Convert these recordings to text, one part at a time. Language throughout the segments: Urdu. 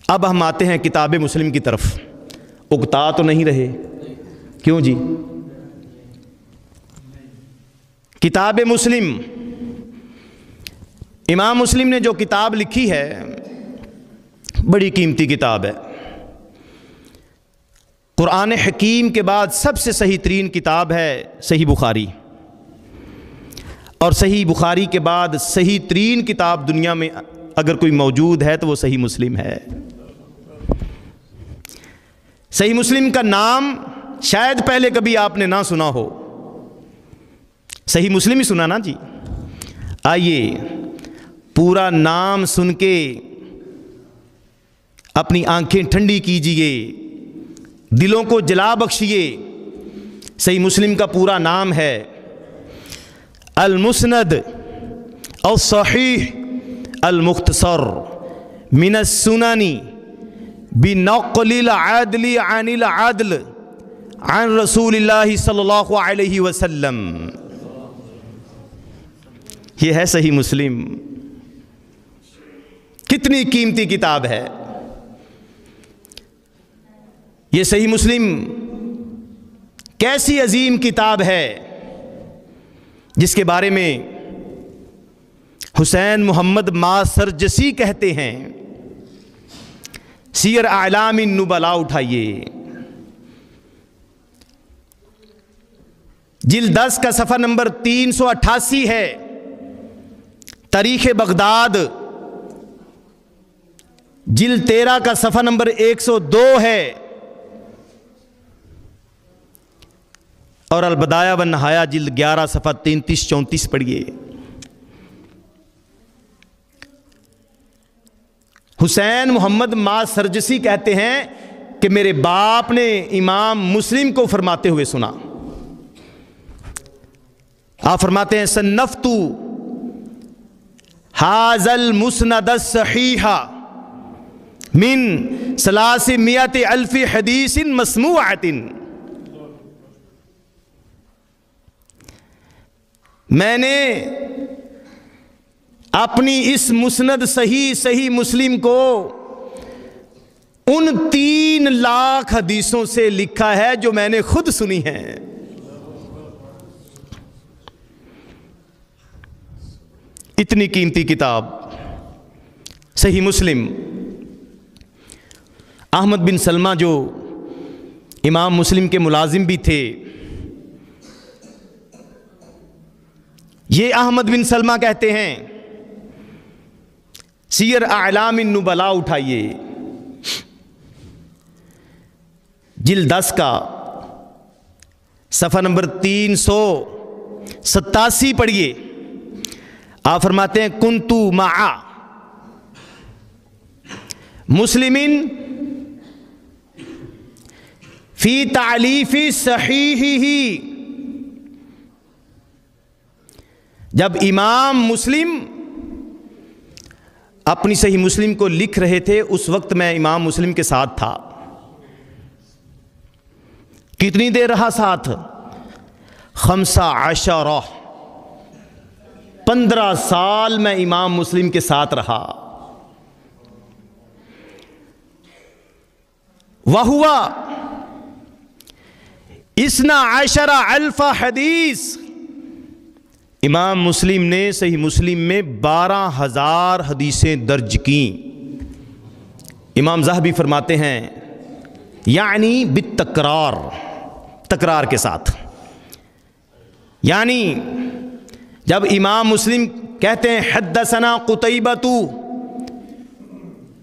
اب ہم آتے ہیں کتاب مسلم کی طرف. اکتا تو نہیں رہے؟ کیوں جی؟ کتاب مسلم، امام مسلم نے جو کتاب لکھی ہے بڑی قیمتی کتاب ہے. قرآن حکیم کے بعد سب سے صحیح ترین کتاب ہے صحیح بخاری، اور صحیح بخاری کے بعد صحیح ترین کتاب دنیا میں اگر کوئی موجود ہے تو وہ صحیح مسلم ہے. صحیح مسلم کا نام شاید پہلے کبھی آپ نے نہ سنا ہو. صحیح مسلم ہی سنا نا جی؟ آئیے پورا نام سن کے اپنی آنکھیں ٹھنڈی کیجئے، دلوں کو جلا بخشیے. صحیح مسلم کا پورا نام ہے المسند الصحیح المختصر من السنن بنقل العدل عن العدل عن رسول اللہ صلی اللہ علیہ وسلم. یہ ہے صحیح مسلم. کتنی قیمتی کتاب ہے یہ صحیح مسلم. کیسی عظیم کتاب ہے جس کے بارے میں حسین محمد ماسرجسی کہتے ہیں. سیر اعلام النبلاء اٹھائیے، جلد 10 کا صفحہ نمبر 388 ہے. تاریخ بغداد جلد 13 کا صفحہ نمبر 102 ہے، اور البدایہ والنہایہ جلد 11 صفحہ 33-34 پڑھیے. حسین محمد ماسرجسی کہتے ہیں کہ میرے باپ نے امام مسلم کو فرماتے ہوئے سنا. آپ فرماتے ہیں صنفت ھذا المسند الصحیح من 300,000 حدیث مسموعۃ. میں نے اپنی اس مسند صحیح مسلم کو ان 3 لاکھ حدیثوں سے لکھا ہے جو میں نے خود سنی ہیں. اتنی قیمتی کتاب صحیح مسلم. احمد بن سلمہ جو امام مسلم کے ملازم بھی تھے، یہ احمد بن سلمہ کہتے ہیں، سیر اعلام النبلاء اٹھائیے، جلد 10 کا صفحہ نمبر 387 پڑھیے. آپ فرماتے ہیں کنتو مع مسلمین فی تعلیف صحیحہ. جب امام مسلم اپنی صحیح مسلم کو لکھ رہے تھے اس وقت میں امام مسلم کے ساتھ تھا. کتنی دیر رہا ساتھ؟ 15 سال میں امام مسلم کے ساتھ رہا. وَهُوَ 12,000 حدیث. امام مسلم نے صحیح مسلم میں 12,000 حدیثیں درج کیں. امام ذہبی فرماتے ہیں یعنی بالتکرار، تکرار کے ساتھ. یعنی جب امام مسلم کہتے ہیں حدثنا قتیبۃ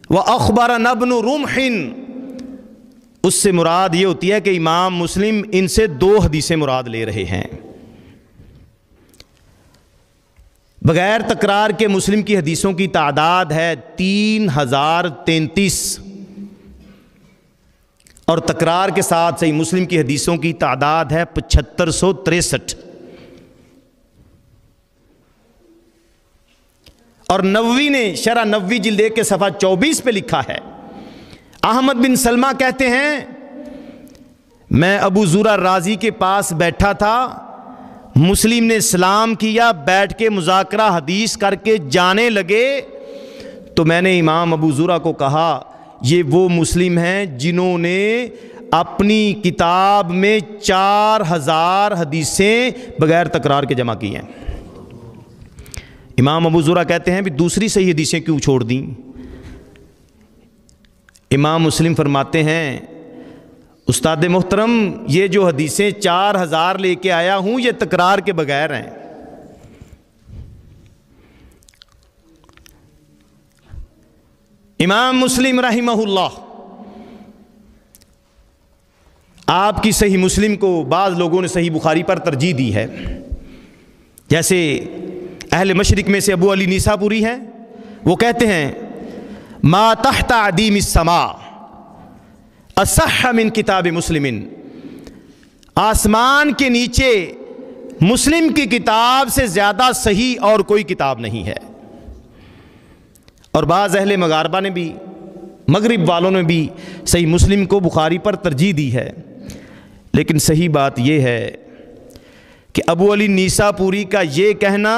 واخبرنا ابن رمح، اس سے مراد یہ ہوتی ہے کہ امام مسلم ان سے 2 حدیثیں مراد لے رہے ہیں. بغیر تکرار کے مسلم کی حدیثوں کی تعداد ہے 3033، اور تکرار کے ساتھ صحیح مسلم کی حدیثوں کی تعداد ہے 7563. اور نووی نے شرح نووی جلد 1 کے صفحہ 24 پہ لکھا ہے، احمد بن سلمہ کہتے ہیں میں ابو زرع رازی کے پاس بیٹھا تھا، مسلم نے سلام کیا، بیٹھ کے مذاکرہ حدیث کر کے جانے لگے، تو میں نے امام ابو زرع کو کہا یہ وہ مسلم ہیں جنہوں نے اپنی کتاب میں 4000 حدیثیں بغیر تکرار کے جمع کی ہیں۔ امام ابو زرع کہتے ہیں بھی دوسری صحیح حدیثیں کیوں چھوڑ دیں؟ امام مسلم فرماتے ہیں استاد محترم یہ جو حدیثیں 4000 لے کے آیا ہوں یہ تکرار کے بغیر ہیں۔ امام مسلم رحمہ اللہ آپ کی صحیح مسلم کو بعض لوگوں نے صحیح بخاری پر ترجیح دی ہے، جیسے اہل مشرق میں سے ابو علی نیسابوری ہیں، وہ کہتے ہیں ما تحت عدیم السماء اصح من کتاب مسلم، آسمان کے نیچے مسلم کی کتاب سے زیادہ صحیح اور کوئی کتاب نہیں ہے۔ اور بعض اہل مغاربہ نے بھی، مغرب والوں نے بھی صحیح مسلم کو بخاری پر ترجیح دی ہے، لیکن صحیح بات یہ ہے کہ ابو علی نیسابوری کا یہ کہنا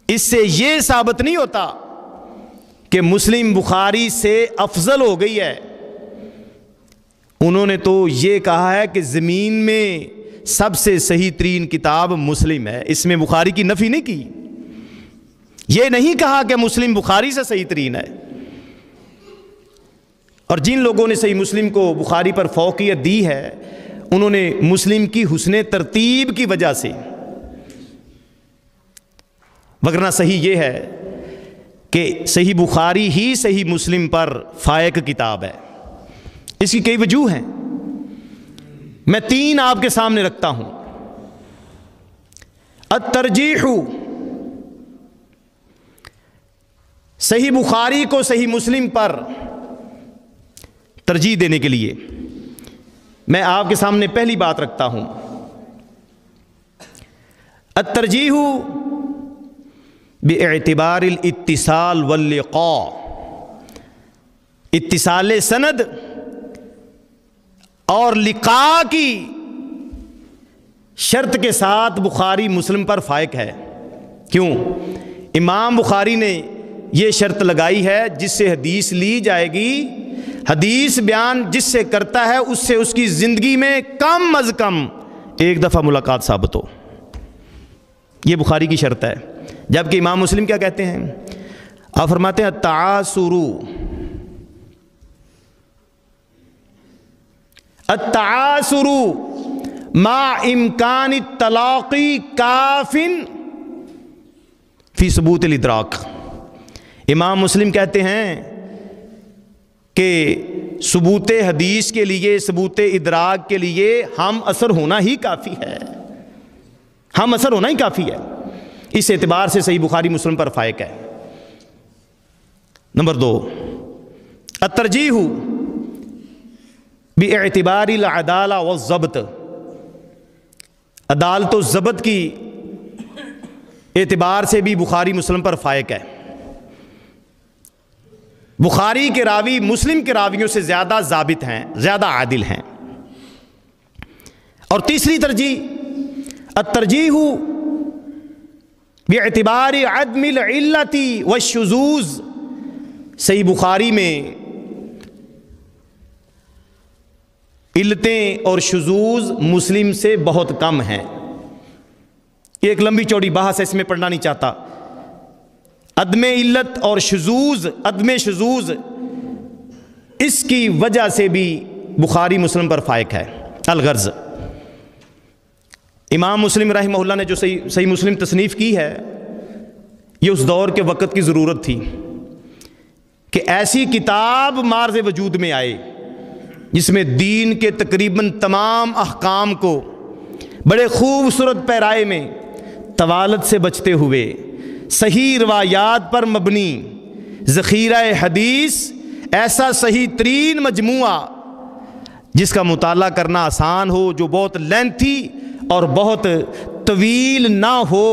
اس سے یہ ثابت نہیں ہوتا کہ مسلم بخاری سے افضل ہو گئی ہے۔ انہوں نے تو یہ کہا ہے کہ زمین میں سب سے صحیح ترین کتاب مسلم ہے، اس میں بخاری کی نفی نہیں کی۔ یہ نہیں کہا کہ مسلم بخاری سے صحیح ترین ہے۔ اور جن لوگوں نے صحیح مسلم کو بخاری پر فوقیت دی ہے انہوں نے مسلم کی حسن ترتیب کی وجہ سے، وگرنہ صحیح یہ ہے کہ صحیح بخاری ہی صحیح مسلم پر فائق کتاب ہے۔ اس کی کئی وجوہ ہیں، میں 3 آپ کے سامنے رکھتا ہوں۔ الترجیح، صحیح بخاری کو صحیح مسلم پر ترجیح دینے کے لیے میں آپ کے سامنے پہلی بات رکھتا ہوں، الترجیح باعتبار الاتصال واللقاء، اتصال سند اور لقاء کی شرط کے ساتھ بخاری مسلم پر فائق ہے۔ کیوں؟ امام بخاری نے یہ شرط لگائی ہے جس سے حدیث لی جائے گی، حدیث بیان جس سے کرتا ہے اس سے اس کی زندگی میں کم از کم 1 دفعہ ملاقات ثابت ہو، یہ بخاری کی شرط ہے۔ جبکہ امام مسلم کیا کہتے ہیں؟ آپ فرماتے ہیں التعاصر مع امکان التلاقی کاف فی ثبوت الادراک۔ امام مسلم کہتے ہیں کہ ثبوت حدیث کے لیے، ثبوت ادراک کے لیے ہم اثر ہونا ہی کافی ہے، ہم اثر ہونا ہی کافی ہے۔ اس اعتبار سے صحیح بخاری مسلم پر فائق ہے۔ نمبر 2، الترجیح باعتبار العدالہ والضبط، عدالت و ضبط کی اعتبار سے بھی بخاری مسلم پر فائق ہے۔ بخاری کے راوی مسلم کے راویوں سے زیادہ ضابط ہیں، زیادہ عادل ہیں۔ اور تیسری ترجیح، الترجیح باعتبار عدم العلت والشذوذ، صحیح بخاری میں علتیں اور شذوذ مسلم سے بہت کم ہیں۔ یہ ایک لمبی چوڑی بحث ہے، اس میں پڑھنا نہیں چاہتا۔ عدم علت اور شذوذ، عدم شذوذ، اس کی وجہ سے بھی بخاری مسلم پر فائق ہے۔ الغرض، امام مسلم رحمہ اللہ نے جو صحیح مسلم تصنیف کی ہے، یہ اس دور کے وقت کی ضرورت تھی کہ ایسی کتاب مارز وجود میں آئے جس میں دین کے تقریباً تمام احکام کو بڑے خوبصورت پیرائے میں طوالت سے بچتے ہوئے صحیح روایات پر مبنی ذخیرہ حدیث، ایسا صحیح ترین مجموعہ جس کا مطالعہ کرنا آسان ہو، جو بہت لینتھی اور بہت طویل نہ ہو،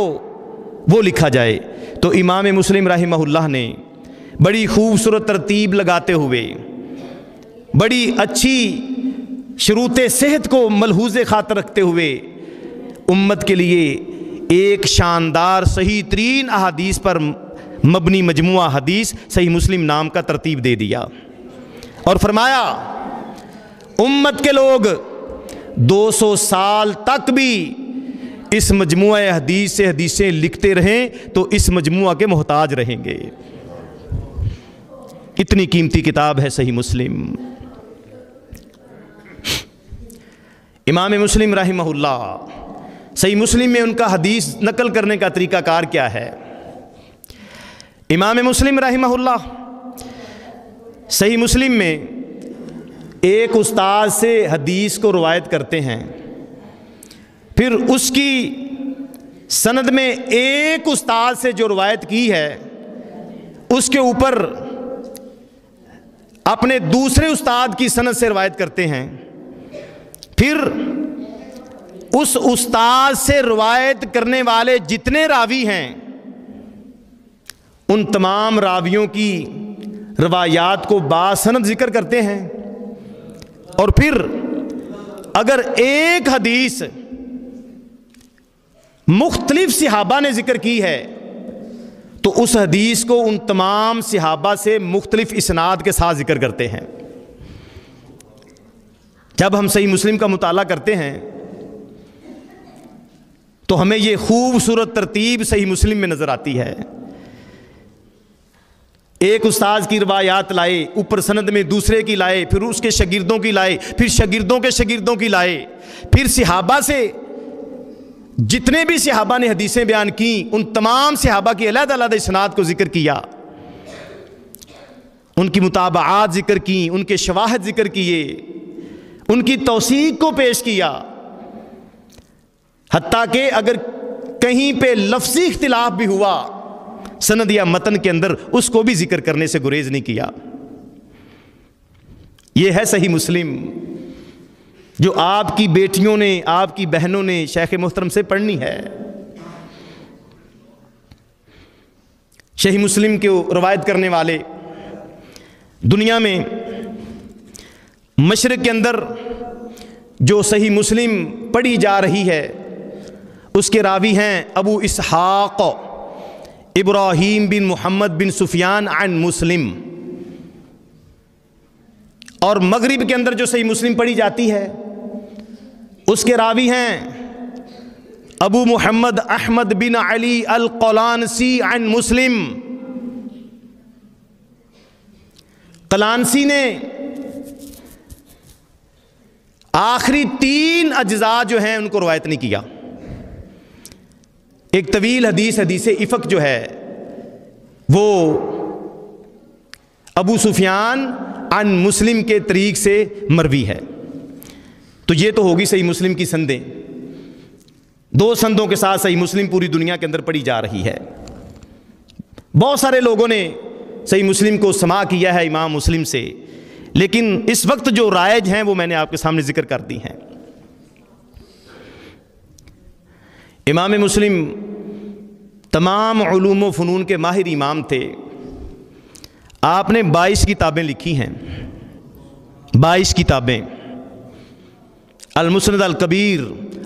وہ لکھا جائے۔ تو امام مسلم رحمہ اللہ نے بڑی خوبصورت ترتیب لگاتے ہوئے، بڑی اچھی شروط صحت کو ملحوظ خاطر رکھتے ہوئے امت کے لیے ایک شاندار صحیح ترین احادیث پر مبنی مجموعہ حدیث صحیح مسلم نام کا ترتیب دے دیا۔ اور فرمایا امت کے لوگ 200 سال تک بھی اس مجموعہ حدیث سے حدیثیں لکھتے رہیں تو اس مجموعہ کے محتاج رہیں گے. اتنی قیمتی کتاب ہے صحیح مسلم. امام مسلم رحمہ اللہ، صحیح مسلم میں ان کا حدیث نقل کرنے کا طریقہ کار کیا ہے؟ امام مسلم رحمہ اللہ صحیح مسلم میں ایک استاد سے حدیث کو روایت کرتے ہیں، پھر اس کی سند میں ایک استاد سے جو روایت کی ہے اس کے اوپر اپنے دوسرے استاد کی سند سے روایت کرتے ہیں، پھر اس استاد سے روایت کرنے والے جتنے راوی ہیں ان تمام راویوں کی روایات کو باسند ذکر کرتے ہیں، اور پھر اگر ایک حدیث مختلف صحابہ نے ذکر کی ہے تو اس حدیث کو ان تمام صحابہ سے مختلف اسناد کے ساتھ ذکر کرتے ہیں. جب ہم صحیح مسلم کا مطالعہ کرتے ہیں تو ہمیں یہ خوبصورت ترتیب صحیح مسلم میں نظر آتی ہے. ایک استاد کی روایات لائے، اوپر سند میں دوسرے کی لائے، پھر اس کے شاگردوں کی لائے، پھر شاگردوں کے شاگردوں کی لائے، پھر صحابہ سے جتنے بھی صحابہ نے حدیثیں بیان کی ان تمام صحابہ کی علیحدہ علیحدہ اسناد کو ذکر کیا، ان کی متابعات ذکر کی، ان کے شواہد ذکر کیے، ان کی توثیق کو پیش کیا، حتیٰ کہ اگر کہیں پہ لفظی اختلاف بھی ہوا سند یا متن کے اندر اس کو بھی ذکر کرنے سے گریز نہیں کیا. یہ ہے صحیح مسلم جو آپ کی بیٹیوں نے، آپ کی بہنوں نے شیخ محترم سے پڑھنی ہے. صحیح مسلم کو روایت کرنے والے دنیا میں مشرق کے اندر جو صحیح مسلم پڑھی جا رہی ہے اس کے راوی ہیں ابو اسحاق ابراہیم بن محمد بن سفیان عن مسلم، اور مغرب کے اندر جو صحیح مسلم پڑھی جاتی ہے اس کے راوی ہیں ابو محمد احمد بن علی القلانسی عن مسلم. قلانسی نے آخری 3 اجزاء جو ہیں ان کو روایت نہیں کیا. ایک طویل حدیث افق جو ہے وہ ابو سفیان عن مسلم کے طریق سے مروی ہے. تو یہ تو ہوگی صحیح مسلم کی سندیں. 2 سندوں کے ساتھ صحیح مسلم پوری دنیا کے اندر پڑھی جا رہی ہے. بہت سارے لوگوں نے صحیح مسلم کو سماع کیا ہے امام مسلم سے، لیکن اس وقت جو رائج ہیں وہ میں نے آپ کے سامنے ذکر کر دی ہیں. امام مسلم تمام علوم و فنون کے ماہر امام تھے. آپ نے 22 کتابیں لکھی ہیں. 22 کتابیں. المسند الکبیر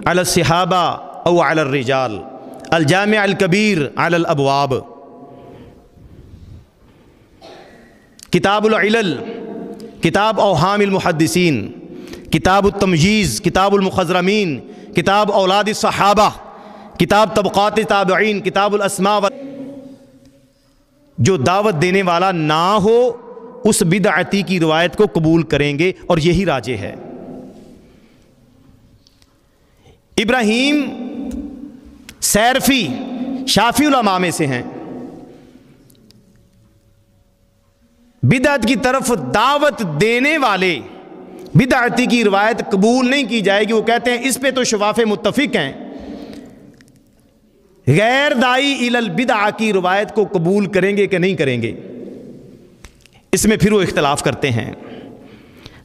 علی الصحابہ او علی الرجال، الجامع الکبیر علی الابواب، کتاب العلل، کتاب اوہام المحدثین، کتاب التمجیز، کتاب المخضرمین، کتاب اولاد الصحابہ، کتاب طبقات تابعین، کتاب الاسماء. جو دعوت دینے والا نہ ہو اس بدعتی کی روایت کو قبول کریں گے، اور یہی راجح ہے. ابراہیم سیرفی شافعی علماء میں سے ہیں. بدعت کی طرف دعوت دینے والے بدعتی کی روایت قبول نہیں کی جائے گی. وہ کہتے ہیں اس پہ تو شفاف متفق ہیں، غیر دائی الی البدع کی روایت کو قبول کریں گے کہ نہیں کریں گے، اس میں پھر وہ اختلاف کرتے ہیں.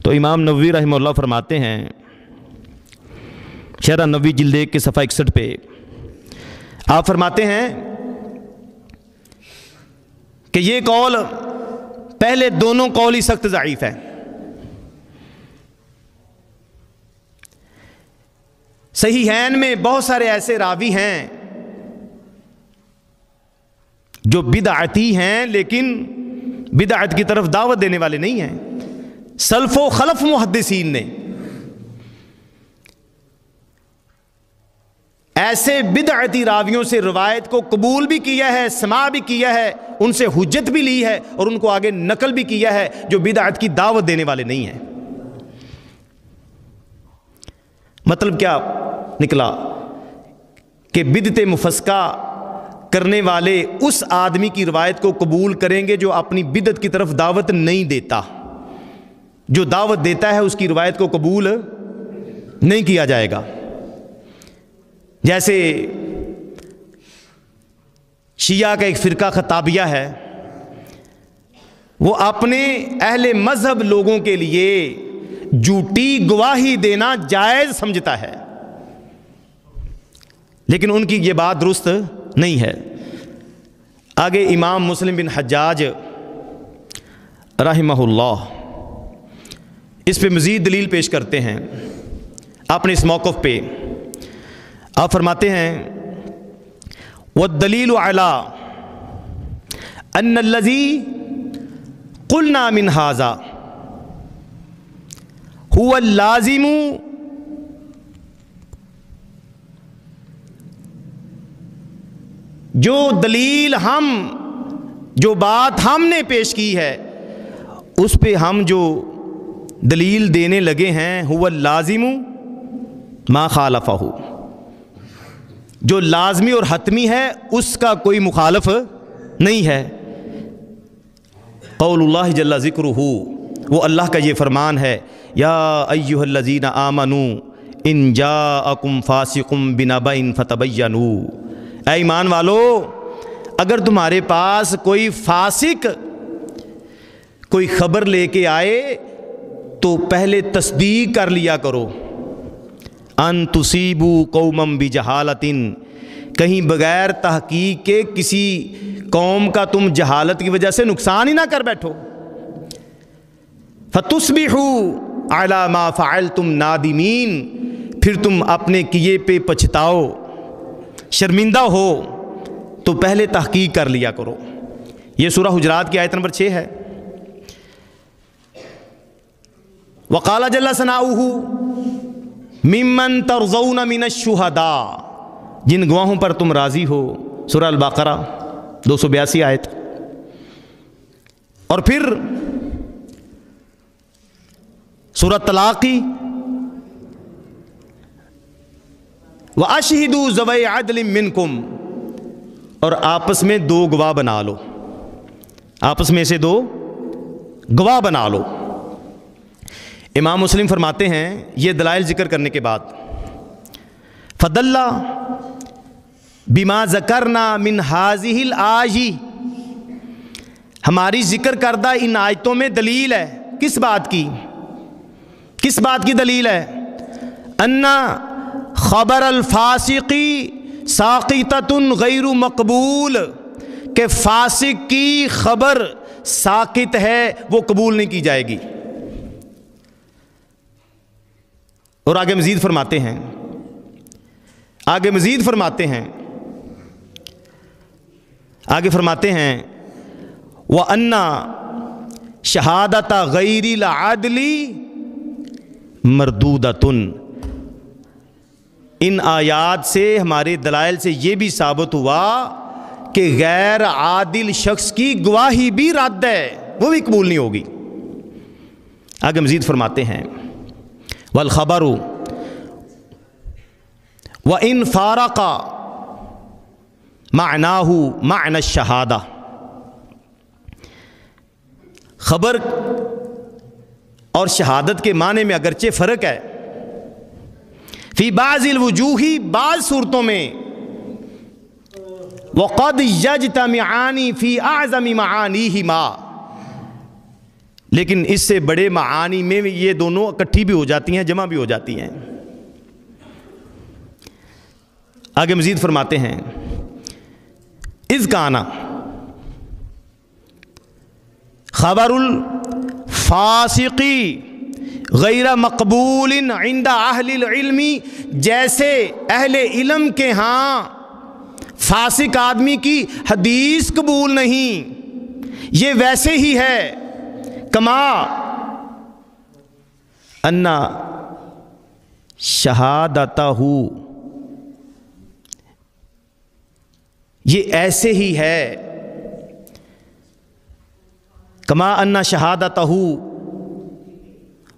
تو امام نووی رحمہ اللہ فرماتے ہیں شرح نووی جلد 1 کے صفحہ 61 پہ آپ فرماتے ہیں کہ یہ قول، پہلے دونوں قول ہی سخت ضعیف ہے. صحیحین میں بہت سارے ایسے راوی ہیں جو بدعتی ہیں لیکن بدعت کی طرف دعوت دینے والے نہیں ہیں. سلف و خلف محدثین نے ایسے بدعتی راویوں سے روایت کو قبول بھی کیا ہے، سماع بھی کیا ہے، ان سے حجت بھی لی ہے اور ان کو آگے نقل بھی کیا ہے، جو بدعت کی دعوت دینے والے نہیں ہیں۔ مطلب کیا نکلا کہ بدعت مفسقہ کرنے والے اس آدمی کی روایت کو قبول کریں گے جو اپنی بدعت کی طرف دعوت نہیں دیتا، جو دعوت دیتا ہے اس کی روایت کو قبول نہیں کیا جائے گا۔ جیسے شیعہ کا ایک فرقہ خطابیہ ہے، وہ اپنے اہل مذہب لوگوں کے لیے جھوٹی گواہی دینا جائز سمجھتا ہے، لیکن ان کی یہ بات درست نہیں ہے۔ آگے امام مسلم بن حجاج رحمہ اللہ اس پہ مزید دلیل پیش کرتے ہیں اپنے اس موقف پہ۔ آپ فرماتے ہیں وَالدَّلِيلُ عَلَىٰ أَنَّ الَّذِي قُلْنَا مِنْ هَذَا هُوَ اللَّازِمُ جو دلیل جو بات ہم نے پیش کی ہے اس پہ ہم جو دلیل دینے لگے ہیں هُوَ اللَّازِمُ مَا خَالَفَهُ، جو لازمی اور حتمی ہے اس کا کوئی مخالف نہیں ہے۔ قول اللہ جل ذکرہ، وہ اللہ کا یہ فرمان ہے، یا ایھا الذین آمنوا ان جاءکم فاسق بنبأ فتبینوا، اے ایمان والو اگر تمہارے پاس کوئی فاسق کوئی خبر لے کے آئے تو پہلے تصدیق کر لیا کرو۔ ان تصیبوا قوما بجہالۃ، کہیں بغیر تحقیق کے کسی قوم کا تم جہالت کی وجہ سے نقصان ہی نہ کر بیٹھو۔ فتصبحوا علی ما فعلتم نادمین، پھر تم اپنے کیے پہ پچھتاؤ، شرمندہ ہو، تو پہلے تحقیق کر لیا کرو۔ یہ سورہ حجرات کی آیت نمبر 6 ہے۔ وقال جل ثناؤہ ممن ترضون من الشہداء، جن گواہوں پر تم راضی ہو، سورہ البقرہ 282 آیت۔ اور پھر سورہ طلاق کی وَأَشْهِدُوا ذَوَيْ عَدْلٍ مِّنْكُمْ، اور آپس میں 2 گواہ بنا لو، آپس میں سے 2 گواہ بنا لو۔ امام مسلم فرماتے ہیں یہ دلائل ذکر کرنے کے بعد، فَدَلَّ بِمَا ذَكَرْنَا مِنْ هَذِهِ الْآيَةِ، ہماری ذکر کردہ ان آیتوں میں دلیل ہے، کس بات کی دلیل ہے؟ اَنَّ خبر الفاسقی ساقطۃ غیر مقبول، کہ فاسق کی خبر ساقط ہے، وہ قبول نہیں کی جائے گی۔ اور آگے مزید فرماتے ہیں وَأَنَّ شَهَادَةَ غَيْرِ الْعَدْلِ مَرْدُودَةٌ، ان آیات سے ہمارے دلائل سے یہ بھی ثابت ہوا کہ غیر عادل شخص کی گواہی بھی رد ہے، وہ بھی قبول نہیں ہوگی۔ آگے مزید فرماتے ہیں والخبر وَإِنْ فَارَقَ مَعْنَاهُ مَعْنَى الشَّهَادَةِ، خبر اور شہادت کے معنی میں اگرچہ فرق ہے، فی بعض الوجوہ، بعض صورتوں میں، وَقَدْ يَجْتَمِعَانِ فِي أَعْظَمِ مَعَانِيهِمَا، لیکن اس سے بڑے معانی میں یہ دونوں اکٹھی بھی ہو جاتی ہیں، جمع بھی ہو جاتی ہیں۔ آگے مزید فرماتے ہیں اذ کانا خبر الفاسقی غیر مقبول عند اہل العلم، جیسے اہل علم کے ہاں فاسق آدمی کی حدیث قبول نہیں، یہ ویسے ہی ہے کما انا شہادتہ، یہ ایسے ہی ہے، کما ان شہادتہ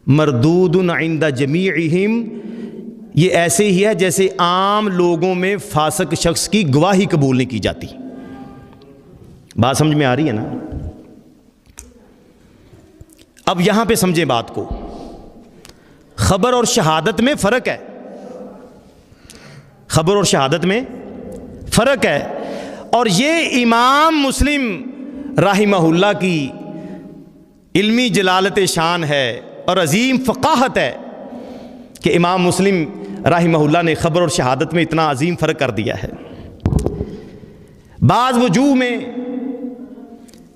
مردود عند جمیعہم، یہ ایسے ہی ہے جیسے عام لوگوں میں فاسق شخص کی گواہی قبول نہیں کی جاتی۔ بات سمجھ میں آ رہی ہے نا؟ اب یہاں پہ سمجھیں بات کو، خبر اور شہادت میں فرق ہے، خبر اور شہادت میں فرق ہے، اور یہ امام مسلم رحمہ اللہ کی علمی جلالت شان ہے اور عظیم فقاہت ہے کہ امام مسلم رحمہ اللہ نے خبر اور شہادت میں اتنا عظیم فرق کر دیا ہے۔ بعض وجوہ میں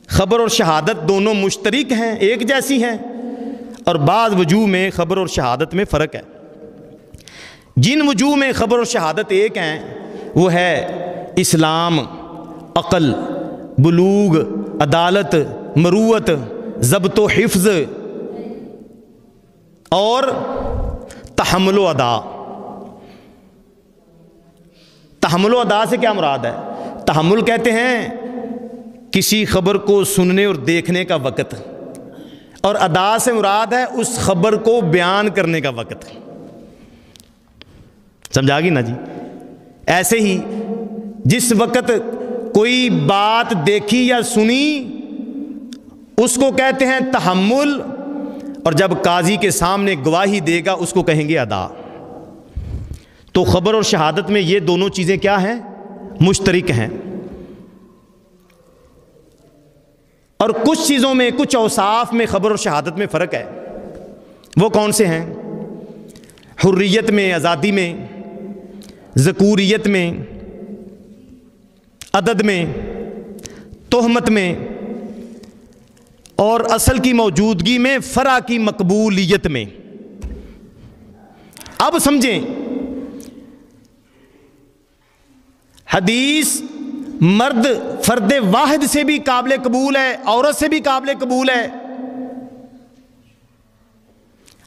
خبر اور شہادت دونوں مشترک ہیں، ایک جیسی ہیں، اور بعض وجوہ میں خبر اور شہادت میں فرق ہے۔ جن وجوہ میں خبر اور شہادت ایک ہیں وہ ہے اسلام، عقل، بلوغ، عدالت، مروت، ضبط و حفظ اور تحمل و ادا۔ تحمل و ادا سے کیا مراد ہے؟ تحمل کہتے ہیں کسی خبر کو سننے اور دیکھنے کا وقت، اور ادا سے مراد ہے اس خبر کو بیان کرنے کا وقت۔ سمجھا گی نا جی؟ ایسے ہی جس وقت کوئی بات دیکھی یا سنی اس کو کہتے ہیں تحمل، اور جب قاضی کے سامنے گواہی دے گا اس کو کہیں گے ادا۔ تو خبر اور شہادت میں یہ دونوں چیزیں کیا ہیں؟ مشترک ہیں۔ اور کچھ چیزوں میں، کچھ اوصاف میں خبر اور شہادت میں فرق ہے۔ وہ کون سے ہیں؟ حریت میں، آزادی میں، ذکوریت میں، عدد میں، تہمت میں، اور اصل کی موجودگی میں، فرع کی مقبولیت میں۔ اب سمجھیں، حدیث مرد فرد واحد سے بھی قابل قبول ہے، عورت سے بھی قابل قبول ہے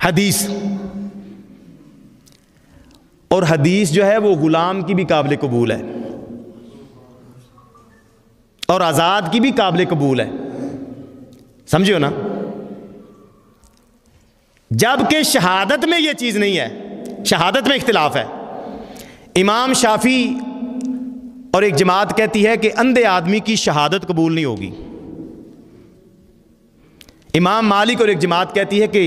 حدیث، اور حدیث جو ہے وہ غلام کی بھی قابل قبول ہے اور آزاد کی بھی قابل قبول ہے۔ سمجھو نا؟ جبکہ شہادت میں یہ چیز نہیں ہے، شہادت میں اختلاف ہے۔ امام شافعی اور ایک جماعت کہتی ہے کہ اندھے آدمی کی شہادت قبول نہیں ہوگی۔ امام مالک اور ایک جماعت کہتی ہے کہ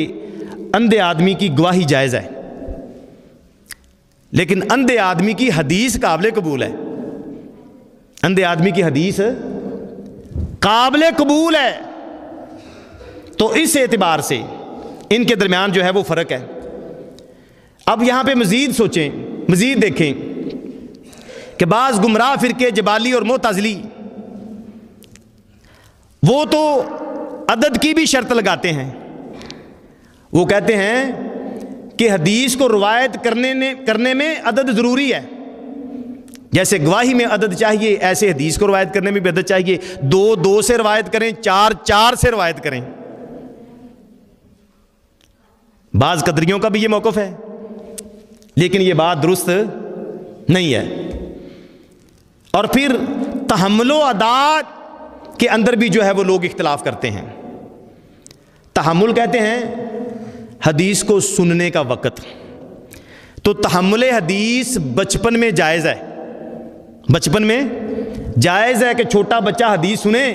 اندھے آدمی کی گواہی جائز ہے، لیکن اندھے آدمی کی حدیث قابل قبول ہے۔ اندھے آدمی کی حدیث قابل قبول ہے، تو اس اعتبار سے ان کے درمیان جو ہے وہ فرق ہے۔ اب یہاں پہ مزید سوچیں، مزید دیکھیں کہ بعض گمراہ فرقے جبالی اور معتزلی وہ تو عدد کی بھی شرط لگاتے ہیں۔ وہ کہتے ہیں کہ حدیث کو روایت کرنے میں عدد ضروری ہے، جیسے گواہی میں عدد چاہیے، ایسے حدیث کو روایت کرنے میں بھی عدد چاہیے۔ 2 سے روایت کریں، 4 سے روایت کریں۔ بعض قدریوں کا بھی یہ موقف ہے، لیکن یہ بات درست نہیں ہے۔ اور پھر تحمل و ادا کے اندر بھی جو ہے وہ لوگ اختلاف کرتے ہیں۔ تحمل کہتے ہیں حدیث کو سننے کا وقت، تو تحمل حدیث بچپن میں جائز ہے، بچپن میں جائز ہے کہ چھوٹا بچہ حدیث سنے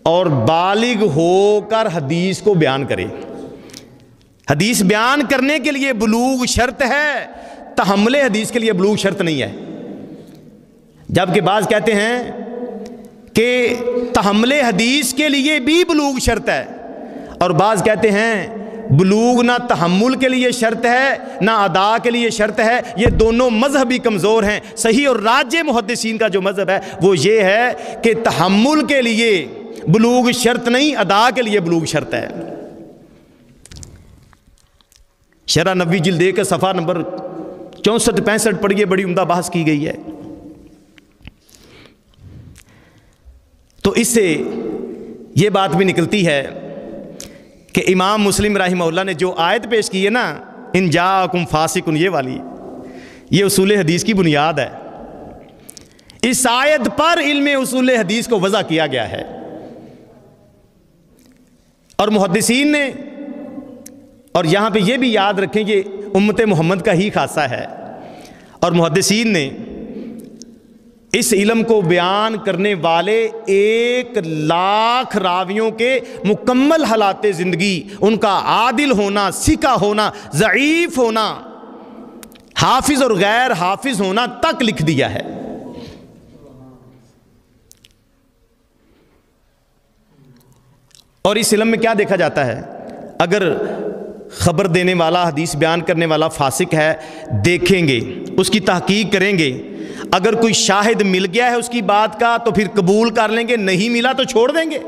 اور بالغ ہو کر حدیث کو بیان کرے۔ حدیث بیان کرنے کے لیے بلوغ شرط ہے، تحمل حدیث کے لیے بلوغ شرط نہیں ہے۔ جبکہ بعض کہتے ہیں کہ تحمل حدیث کے لیے بھی بلوغ شرط ہے، اور بعض کہتے ہیں بلوغ نہ تحمل کے لیے شرط ہے نہ ادا کے لیے شرط ہے، یہ دونوں مذہب ہی کمزور ہیں۔ صحیح اور راجح محدثین کا جو مذہب ہے وہ یہ ہے کہ تحمل کے لیے بلوغ شرط نہیں، ادا کے لیے بلوغ شرط ہے۔ شرح نبوی جلد 1 صفحہ نمبر 64-65 پڑھیے، بڑی عمدہ بحث کی گئی ہے۔ تو اس سے یہ بات بھی نکلتی ہے کہ امام مسلم رحمہ اللہ نے جو آیت پیش کی ہے نا، ان جاءکم فاسق، یہ والی، یہ اصول حدیث کی بنیاد ہے۔ اس آیت پر علم اصول حدیث کو وضع کیا گیا ہے، اور محدثین نے، اور یہاں پہ یہ بھی یاد رکھیں کہ امت محمد کا ہی خاصہ ہے، اور محدثین نے اس علم کو بیان کرنے والے 1,00,000 راویوں کے مکمل حالات زندگی، ان کا عادل ہونا، ثقہ ہونا، ضعیف ہونا، حافظ اور غیر حافظ ہونا تک لکھ دیا ہے۔ اور اس علم میں کیا دیکھا جاتا ہے؟ اگر خبر دینے والا، حدیث بیان کرنے والا فاسق ہے، دیکھیں گے، اس کی تحقیق کریں گے، اگر کوئی شاہد مل گیا ہے اس کی بات کا تو پھر قبول کر لیں گے، نہیں ملا تو چھوڑ دیں گے،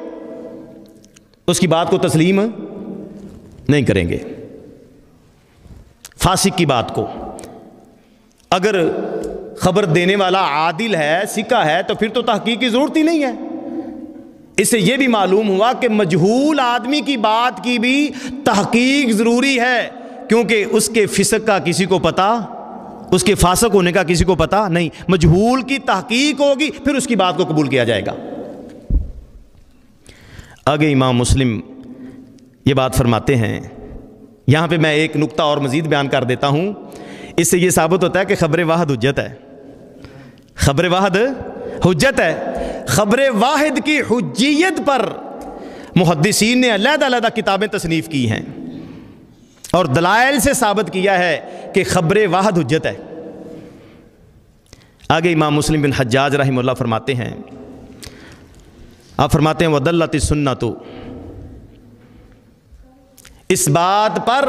اس کی بات کو تسلیم نہیں کریں گے۔ فاسق کی بات کو اگر خبر دینے والا عادل ہے، ثقہ ہے، تو پھر تو تحقیق کی ضرورت ہی نہیں ہے۔ اس سے یہ بھی معلوم ہوا کہ مجہول آدمی کی بات کی بھی تحقیق ضروری ہے، کیونکہ اس کے فسق کا کسی کو پتہ، اس کے فاسق ہونے کا کسی کو پتہ نہیں۔ مجہول کی تحقیق ہوگی، پھر اس کی بات کو قبول کیا جائے گا۔ آگے امام مسلم یہ بات فرماتے ہیں، یہاں پہ میں ایک نقطہ اور مزید بیان کر دیتا ہوں، اس سے یہ ثابت ہوتا ہے کہ خبر واحد حجت ہے۔ خبر واحد حجت ہے۔ خبر واحد کی حجیت پر محدثین نے علیحدہ علیحدہ کتابیں تصنیف کی ہیں، اور دلائل سے ثابت کیا ہے کہ خبر واحد حجت ہے۔ آگے امام مسلم بن حجاج رحمہ اللہ فرماتے ہیں، آپ فرماتے ہیں وَدَلَّتِ السُنَّةُ، اس بات پر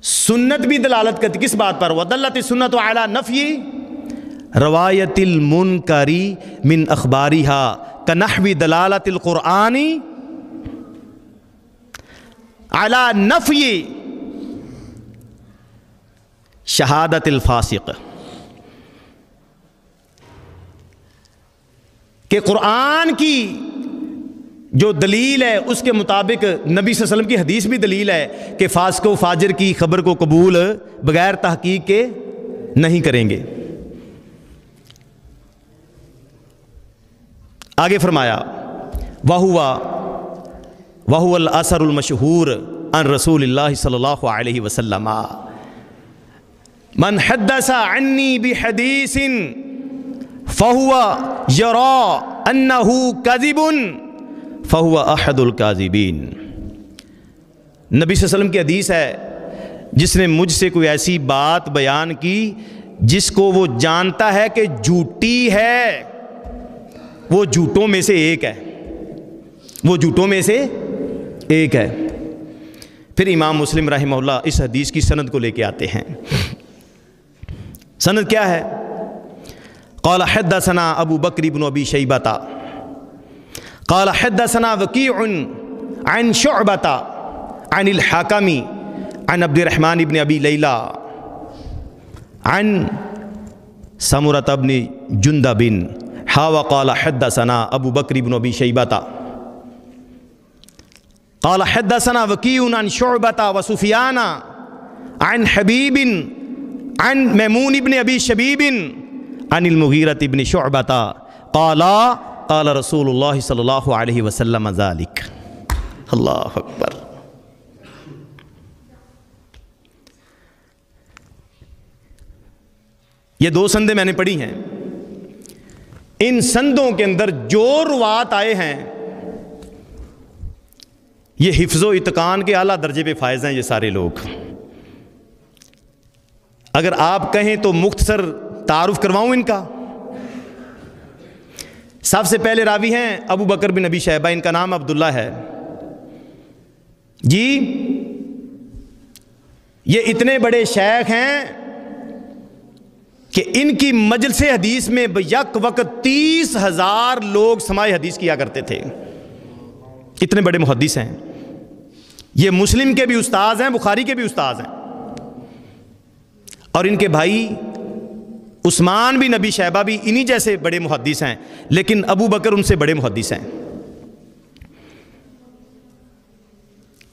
سنت بھی دلالت کرتی، کس بات پر؟ وَدَلَّتِ السُنَّةُ عَلَى نَفْيِ روایت المنکری من اخبارها کنحو دلالت القرآن علی نفی شہادت الفاسق، کہ قرآن کی جو دلیل ہے اس کے مطابق نبی صلی اللہ علیہ وسلم کی حدیث بھی دلیل ہے کہ فاسق و فاجر کی خبر کو قبول بغیر تحقیق کے نہیں کریں گے۔ آگے فرمایا وَهُوَ الْأَثَرُ الْمَشْهُورُ عن رسول اللہ صلی اللہ علیہ وسلم من حدث عنی بحدیث فَهُوَ يَرَى أَنَّهُ كَذِبٌ فَهُوَ أَحَدُ الْكَاذِبِينَ۔ نبی صلی اللہ علیہ وسلم کی حدیث ہے، جس نے مجھ سے کوئی ایسی بات بیان کی جس کو وہ جانتا ہے کہ جھوٹی ہے، وہ جھوٹوں میں سے ایک ہے، وہ جھوٹوں میں سے ایک ہے۔ پھر امام مسلم رحمہ اللہ اس حدیث کی سند کو لے کے آتے ہیں۔ سند کیا ہے؟ قال حدثنا ابو بکر بن ابی شیبہ قال حدثنا وکیع عن شعبہ عن الحاکم عن عبد الرحمن بن ابی لیلہ عن سمرۃ بن جندب وقال حدثنا ابو بکر بن ابی شیبہ قال حدثنا وکیع عن شعبہ وسفیان عن حبیب عن میمون بن ابی شبیب عن المغیرۃ بن شعبہ قال قال رسول اللہ صلی اللہ علیہ وسلم ذلک۔ اللہ اکبر۔ یہ دو سندیں میں نے پڑھی ہیں، ان سندوں کے اندر جو روات آئے ہیں یہ حفظ و اتقان کے اعلیٰ درجے پہ فائز ہیں یہ سارے لوگ۔ اگر آپ کہیں تو مختصر تعارف کرواؤں ان کا۔ سب سے پہلے راوی ہیں ابو بکر بن ابی شیبہ، ان کا نام عبداللہ ہے جی۔ یہ اتنے بڑے شیخ ہیں کہ ان کی مجلس حدیث میں یک وقت 30,000 لوگ سماع حدیث کیا کرتے تھے، اتنے بڑے محدث ہیں۔ یہ مسلم کے بھی استاذ ہیں، بخاری کے بھی استاذ ہیں، اور ان کے بھائی عثمان بن ابی شیبہ بھی انہی جیسے بڑے محدث ہیں، لیکن ابو بکر ان سے بڑے محدث ہیں۔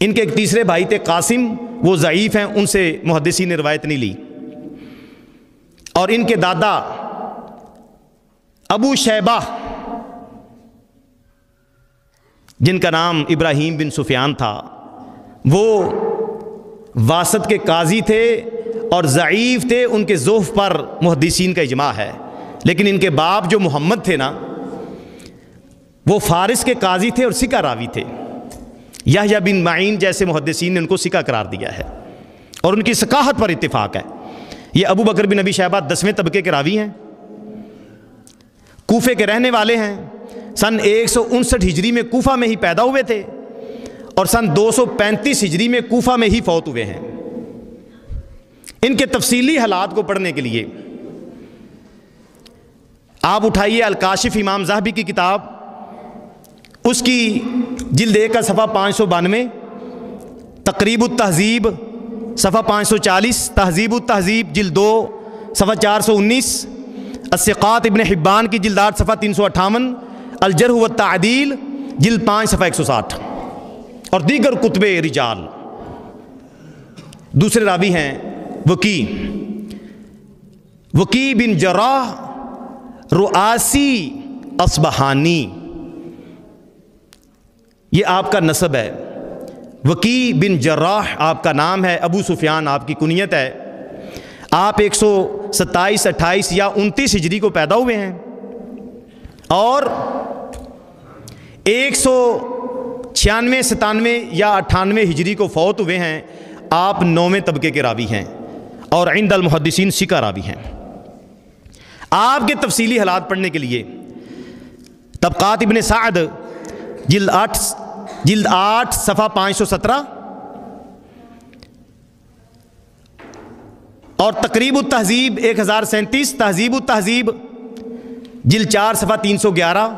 ان کے ایک تیسرے بھائی تھے قاسم، وہ ضعیف ہیں، ان سے محدثین نے روایت نہیں لی۔ اور ان کے دادا ابو شیبہ جن کا نام ابراہیم بن سفیان تھا، وہ واسط کے قاضی تھے اور ضعیف تھے، ان کے ضعف پر محدثین کا اجماع ہے۔ لیکن ان کے باپ جو محمد تھے نا، وہ فارس کے قاضی تھے اور ثقہ راوی تھے۔ یحییٰ بن معین جیسے محدثین نے ان کو ثقہ قرار دیا ہے اور ان کی ثقاہت پر اتفاق ہے۔ یہ ابو بکر بن ابی شیبہ 10ویں طبقے کے راوی ہیں، کوفے کے رہنے والے ہیں، سن 159 ہجری میں کوفہ میں ہی پیدا ہوئے تھے اور سن 235 ہجری میں کوفہ میں ہی فوت ہوئے ہیں۔ ان کے تفصیلی حالات کو پڑھنے کے لیے آپ اٹھائیے الکاشف امام ذہبی کی کتاب، اس کی جلد 1 کا صفحہ 592، تقریب التہذیب صفحہ 540، تہذیب التہذیب جلد 2 صفحہ 419، الثقات ابن حبان کی جلد 8 صفحہ 358، الجرح والتعدیل جلد 5 صفحہ 160 اور دیگر کتب رجال۔ دوسرے راوی ہیں وکی بن جراح رؤاسی اصبہانی، یہ آپ کا نسب ہے۔ وکی بن جراح آپ کا نام ہے، ابو سفیان آپ کی کنیت ہے۔ آپ 127، 28 یا 29 ہجری کو پیدا ہوئے ہیں اور 196، 97 یا 98 ہجری کو فوت ہوئے ہیں۔ آپ 9ویں طبقے کے راوی ہیں اور عند المحدثین ثقہ راوی ہیں۔ آپ کے تفصیلی حالات پڑھنے کے لیے طبقات ابن سعد جلد 8 صفحہ 517 اور تقریب التہذیب 1037، تہذیب التہذیب جلد 4 صفحہ 311،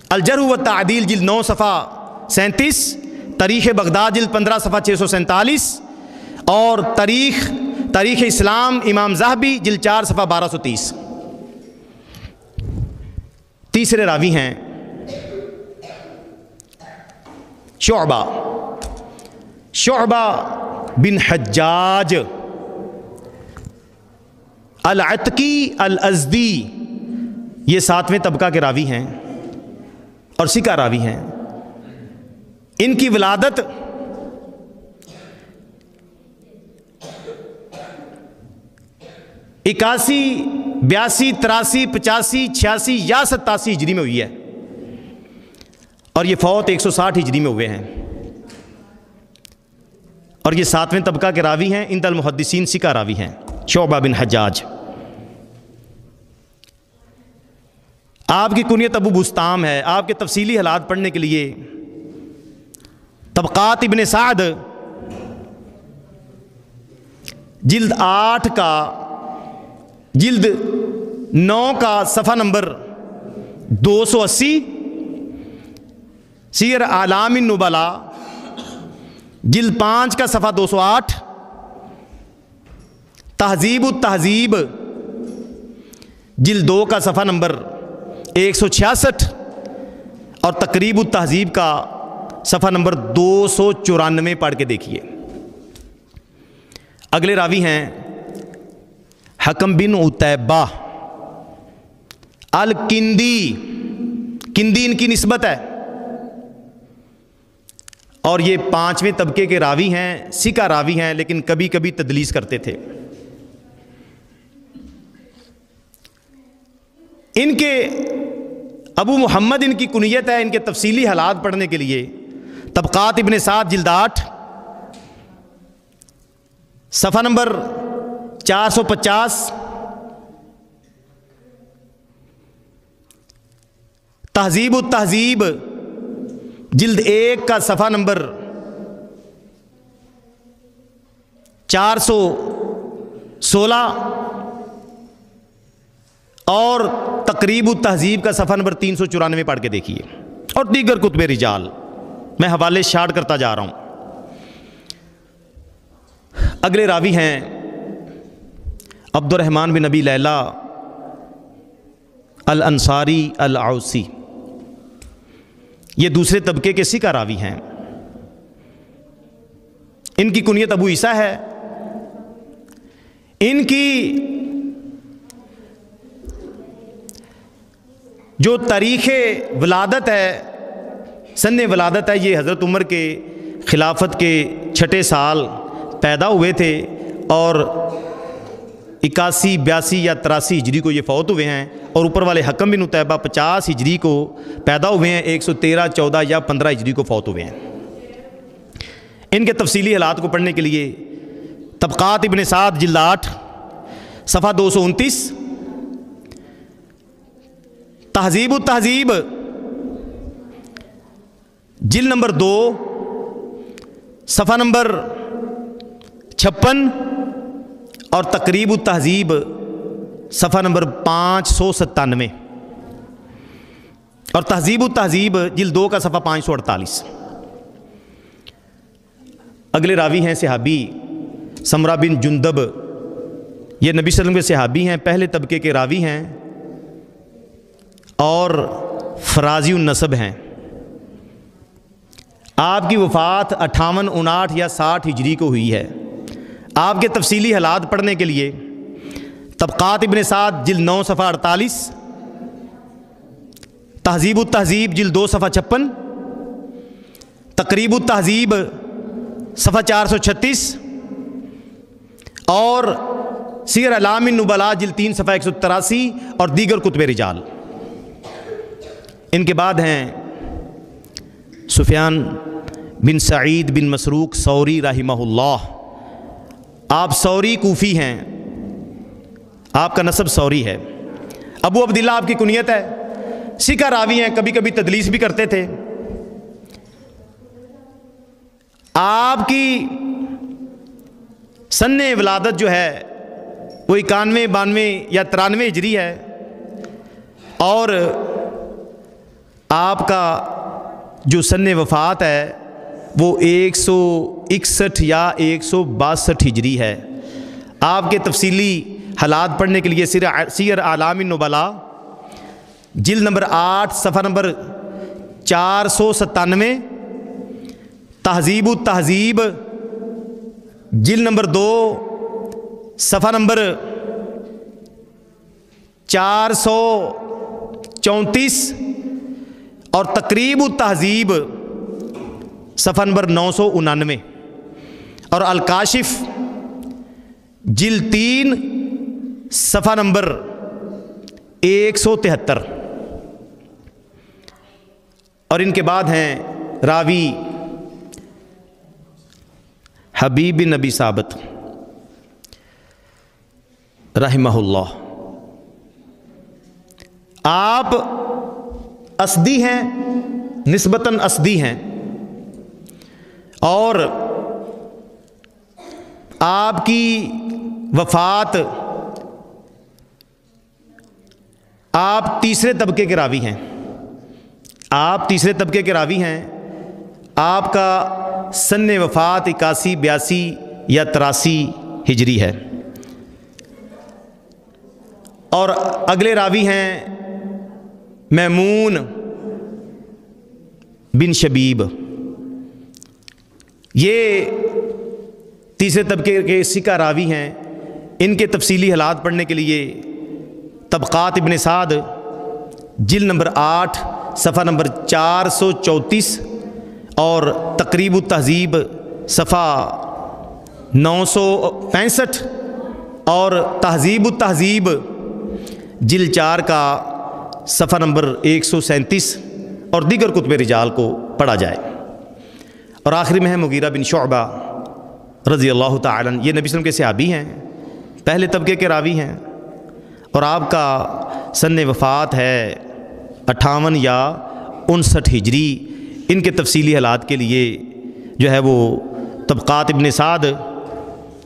الجرح والتعدیل جلد 9 صفحہ 37، تاریخ بغداد جلد 15 صفحہ 647 اور تاریخ اسلام امام ذہبی جلد 4 صفحہ 1230۔ تیسرے راوی ہیں شعبہ بن حجاج العتقی الازدی، یہ 7ویں طبقہ کے راوی ہیں اور ثقہ راوی ہیں۔ ان کی ولادت اکاسی، 82، 83، 85، 86 یا 87 ہجری میں ہوئی ہے اور یہ فوت 160 ہجری میں ہوئے ہیں اور یہ 7ویں طبقہ کے راوی ہیں، عند المحدثین ثقہ راوی ہیں۔ شعبہ بن حجاج، آپ کی کنیت ابو بستام ہے۔ آپ کے تفصیلی حالات پڑھنے کے لیے طبقات ابن سعد جلد 8 کا جلد 9 کا صفحہ نمبر 280، سیر اعلام النبلاء جلد 5 کا صفحہ 208، تہذیب التہذیب جلد 2 کا صفحہ نمبر 166 اور تقریب التہذیب کا صفحہ نمبر 294 پڑھ کے دیکھیے۔ اگلے راوی ہیں حکم بن عتیبہ الکندی، کندی ان کی نسبت ہے اور یہ 5ویں طبقے کے راوی ہیں، ثقہ راوی ہیں، لیکن کبھی کبھی تدلیس کرتے تھے۔ ان کے ابو محمد ان کی کنیت ہے۔ ان کے تفصیلی حالات پڑھنے کے لیے طبقات ابن سعد جلد 8 صفحہ نمبر 450، تہذیب التہذیب جلد 1 کا صفحہ نمبر 416 اور تقریب التہذیب کا صفحہ نمبر 394 پڑھ کے دیکھیے اور دیگر کتب رجال۔ میں حوالے شارٹ کرتا جا رہا ہوں۔ اگلے راوی ہیں عبد الرحمن بن ابی لیلہ الانصاری العوسی، یہ دوسرے طبقے کے ثقہ راوی ہیں ان کی کنیت ابو عیسیٰ ہے۔ ان کی جو تاریخ ولادت ہے، سن ولادت ہے، یہ حضرت عمر کے خلافت کے 6 سال پیدا ہوئے تھے اور 81 82 یا 83 ہجری کو یہ فوت ہوئے ہیں، اور اوپر والے حکم بن عتیبہ 50 ہجری کو پیدا ہوئے ہیں، 113 14 یا 15 ہجری کو فوت ہوئے ہیں۔ ان کے تفصیلی حالات کو پڑھنے کے لیے طبقات ابن سعد جلد 8 صفحہ 229، تہذیب التہذیب جلد نمبر 2 صفحہ نمبر 56، اور تقریب التہذیب صفحہ نمبر 597، اور تہذیب التہذیب جلد 2 کا صفحہ 548۔ اگلے راوی ہیں صحابی سمرہ بن جندب، یہ نبی صلی اللہ علیہ وسلم کے صحابی ہیں، پہلے طبقے کے راوی ہیں اور فرازی النسب ہیں۔ آپ کی وفات 58 59 یا 60 ہجری کو ہوئی ہے۔ آپ کے تفصیلی حالات پڑھنے کے لیے طبقات ابن سعد جلد 9 صفحہ 48، تہذیب التہذیب جلد 2 صفحہ 56، تقریب التہذیب صفحہ 436، اور سیر اعلام النبلاء جلد 3 صفحہ 183، اور دیگر کتب رجال۔ ان کے بعد ہیں سفیان بن سعید بن مسروق ثوری رحمہ اللہ۔ آپ ثوری کوفی ہیں، آپ کا نسب ثوری ہے۔ ابو عبداللہ آپ کی کنیت ہے، ثقہ راوی ہیں، کبھی کبھی تدلیس بھی کرتے تھے۔ آپ کی سن ولادت جو ہے وہ 91 92 یا 93 ہجری ہے، اور آپ کا جو سن وفات ہے وہ 161 یا 162 ہجری ہے۔ آپ کے تفصیلی حالات پڑھنے کے لیے سیر اعلام النبلاء جلد نمبر 8 صفحہ نمبر 497، تہذیب التہذیب جلد نمبر 2 صفحہ نمبر 434، اور تقریب التہذیب صفحہ نمبر 999، اور الکاشف جلد 3 صفحہ نمبر 173۔ اور ان کے بعد ہیں راوی حبیب بن ابی ثابت رحمہ اللہ۔ آپ اسدی ہیں، نسبتاً اسدی ہیں، اور آپ کی وفات آپ تیسرے طبقے کے راوی ہیں، آپ تیسرے طبقے کے راوی ہیں۔ آپ کا سن وفات 81 82 یا 83 ہجری ہے۔ اور اگلے راوی ہیں میمون بن شبیب، یہ تیسرے طبقے کے ثقہ راوی ہیں۔ ان کے تفصیلی حالات پڑھنے کے لیے طبقات ابن سعد جلد نمبر 8 صفحہ نمبر 434، اور تقریب التہذیب صفحہ 965، اور تہذیب التہذیب جلد 4 کا صفحہ نمبر 137، اور دیگر کتب رجال کو پڑھا جائے۔ اور آخری میں ہے مغیرہ بن شعبہ رضی اللہ تعالیٰ عنہ، یہ نبی صلی اللہ علیہ وسلم کے صحابی ہیں، پہلے طبقے کے راوی ہیں، اور آپ کا سن وفات ہے 58 یا 59 ہجری۔ ان کے تفصیلی حالات کے لیے جو ہے وہ طبقات ابن سعد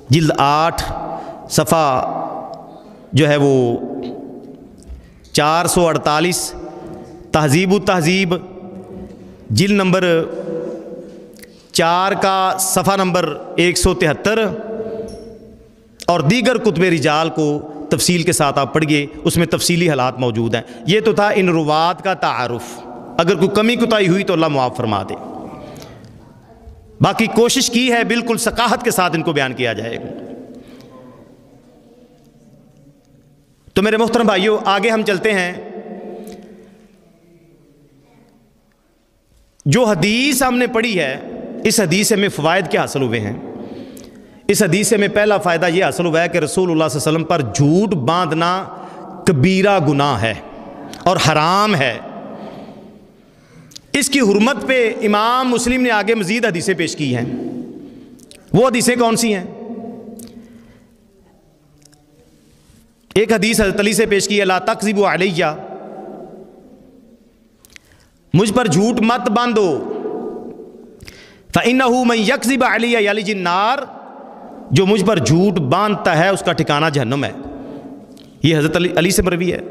جلد 8 صفحہ جو ہے وہ 448، تہذیب التہذیب جلد نمبر 4 کا صفحہ نمبر 173، اور دیگر کتب رجال کو تفصیل کے ساتھ آپ پڑھیے، اس میں تفصیلی حالات موجود ہیں۔ یہ تو تھا ان روات کا تعارف، اگر کوئی کمی کوتاہی ہوئی تو اللہ معاف فرما دے۔ باقی کوشش کی ہے بالکل ثقافت کے ساتھ ان کو بیان کیا جائے. تو میرے محترم بھائیوں آگے ہم چلتے ہیں. جو حدیث ہم نے پڑھی ہے اس حدیث سے ہمیں فوائد کیا حاصل ہوئے ہیں؟ اس حدیث سے میں پہلا فائدہ یہ حاصل ہوا ہے کہ رسول اللہ صلی اللہ علیہ وسلم پر جھوٹ باندھنا کبیرہ گناہ ہے اور حرام ہے. اس کی حرمت پہ امام مسلم نے آگے مزید حدیثیں پیش کی ہیں. وہ حدیثیں کون سی ہیں؟ ایک حدیث حضرت علی سے پیش کی ہے، لا تکذبوا علیہ، مجھ پر جھوٹ مت باندھو، فإنہ من یکذب علیہ یلج النار، جو مجھ پر جھوٹ باندھتا ہے اس کا ٹھکانہ جہنم ہے. یہ حضرت علی سے مروی ہے.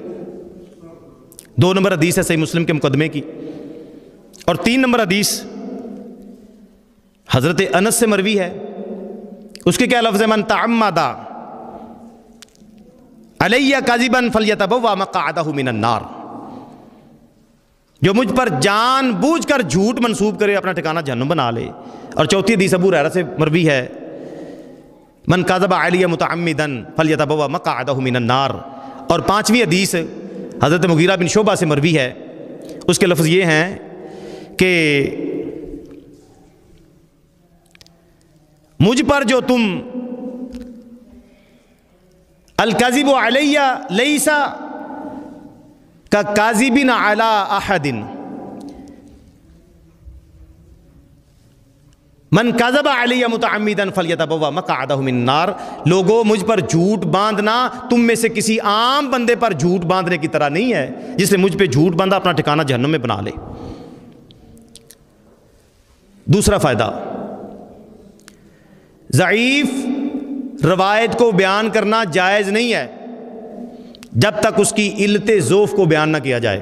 2 نمبر حدیث ہے صحیح مسلم کے مقدمے کی. اور 3 نمبر حدیث حضرت انس سے مروی ہے. اس کے کیا لفظ ہے؟ من تعمد علیہ کذبا فلیتبوأ مقعدہ من النار، جو مجھ پر جان بوجھ کر جھوٹ منسوب کرے اپنا ٹھکانہ جہنم بنا لے. اور چوتھی حدیث ابو ہریرہ سے مروی ہے، من کذب علیہ متعمدا فلیتبوأ مقعدہ من النار. اور 5ویں حدیث حضرت مغیرہ بن شعبہ سے مروی ہے. اس کے لفظ یہ ہیں کہ مجھ پر جو تم الکذب علیہ لیس کاذب علی احد، من کذب علیہ متعمدا فلیتبوأ مقعدہ من النار، لوگوں مجھ پر جھوٹ باندھنا تم میں سے کسی عام بندے پر جھوٹ باندھنے کی طرح نہیں ہے، جس نے مجھ پہ جھوٹ باندھا اپنا ٹھکانہ جہنم میں بنا لے. دوسرا فائدہ، ضعیف روایت کو بیان کرنا جائز نہیں ہے جب تک اس کی علت ضعف کو بیان نہ کیا جائے،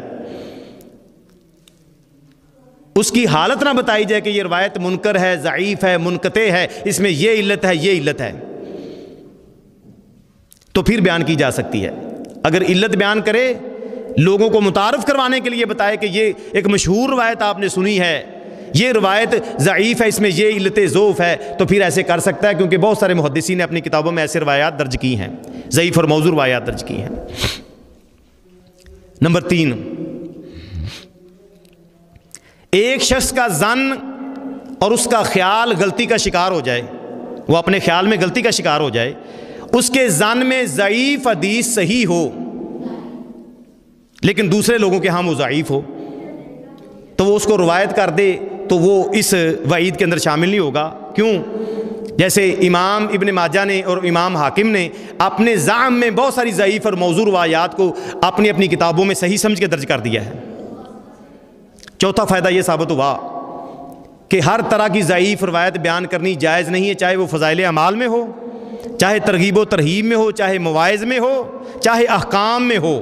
اس کی حالت نہ بتائی جائے کہ یہ روایت منکر ہے، ضعیف ہے، منقطع ہے، اس میں یہ علت ہے، یہ علت ہے، تو پھر بیان کی جا سکتی ہے. اگر علت بیان کرے، لوگوں کو متعارف کروانے کے لیے بتائے کہ یہ ایک مشہور روایت آپ نے سنی ہے، یہ روایت ضعیف ہے، اس میں یہ علت ضعف ہے، تو پھر ایسے کر سکتا ہے، کیونکہ بہت سارے محدثین نے اپنی کتابوں میں ایسے روایات درج کی ہیں، ضعیف اور موضوع روایات درج کی ہیں. نمبر 3، ایک شخص کا ظن اور اس کا خیال غلطی کا شکار ہو جائے، وہ اپنے خیال میں غلطی کا شکار ہو جائے، اس کے ظن میں ضعیف حدیث صحیح ہو لیکن دوسرے لوگوں کے ہاں وہ ضعیف ہو، تو وہ اس کو روایت کر دے تو وہ اس وعید کے اندر شامل نہیں ہوگا. کیوں؟ جیسے امام ابن ماجہ نے اور امام حاکم نے اپنے زعم میں بہت ساری ضعیف اور موضوع روایات کو اپنی اپنی کتابوں میں صحیح سمجھ کے درج کر دیا ہے. چوتھا فائدہ یہ ثابت ہوا کہ ہر طرح کی ضعیف روایت بیان کرنی جائز نہیں ہے، چاہے وہ فضائل اعمال میں ہو، چاہے ترغیب و ترہیب میں ہو، چاہے مواعظ میں ہو، چاہے احکام میں ہو،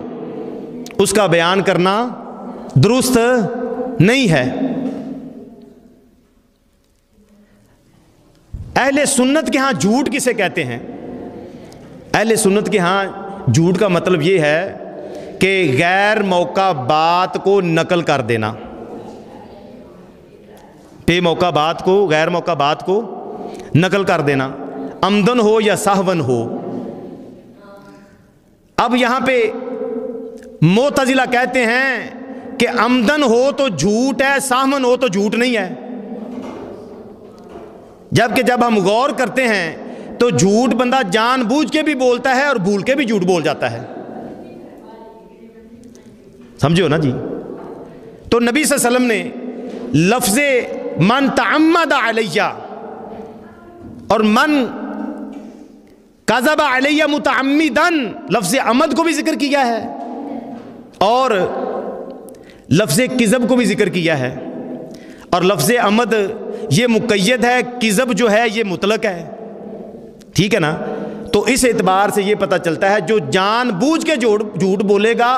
اس کا بیان کرنا درست نہیں ہے. اہل سنت کے ہاں جھوٹ کسے کہتے ہیں؟ اہل سنت کے ہاں جھوٹ کا مطلب یہ ہے کہ غیر موقع بات کو نقل کر دینا، بے موقع بات کو، غیر موقع بات کو نقل کر دینا، عمدن ہو یا سہون ہو. اب یہاں پہ معتزلہ کہتے ہیں کہ عمدن ہو تو جھوٹ ہے، سہون ہو تو جھوٹ نہیں ہے، جبکہ جب ہم غور کرتے ہیں تو جھوٹ بندہ جان بوجھ کے بھی بولتا ہے اور بھول کے بھی جھوٹ بول جاتا ہے. سمجھو نا جی؟ تو نبی صلی اللہ علیہ وسلم نے لفظ من تعمد علیہ اور من کذب علیہ متعمدن، لفظ عمد کو بھی ذکر کیا ہے اور لفظ کذب کو بھی ذکر کیا ہے. اور لفظ عمد یہ مقید ہے، کذب جو ہے یہ مطلق ہے. ٹھیک ہے نا؟ تو اس اعتبار سے یہ پتہ چلتا ہے جو جان بوجھ کے جھوٹ بولے گا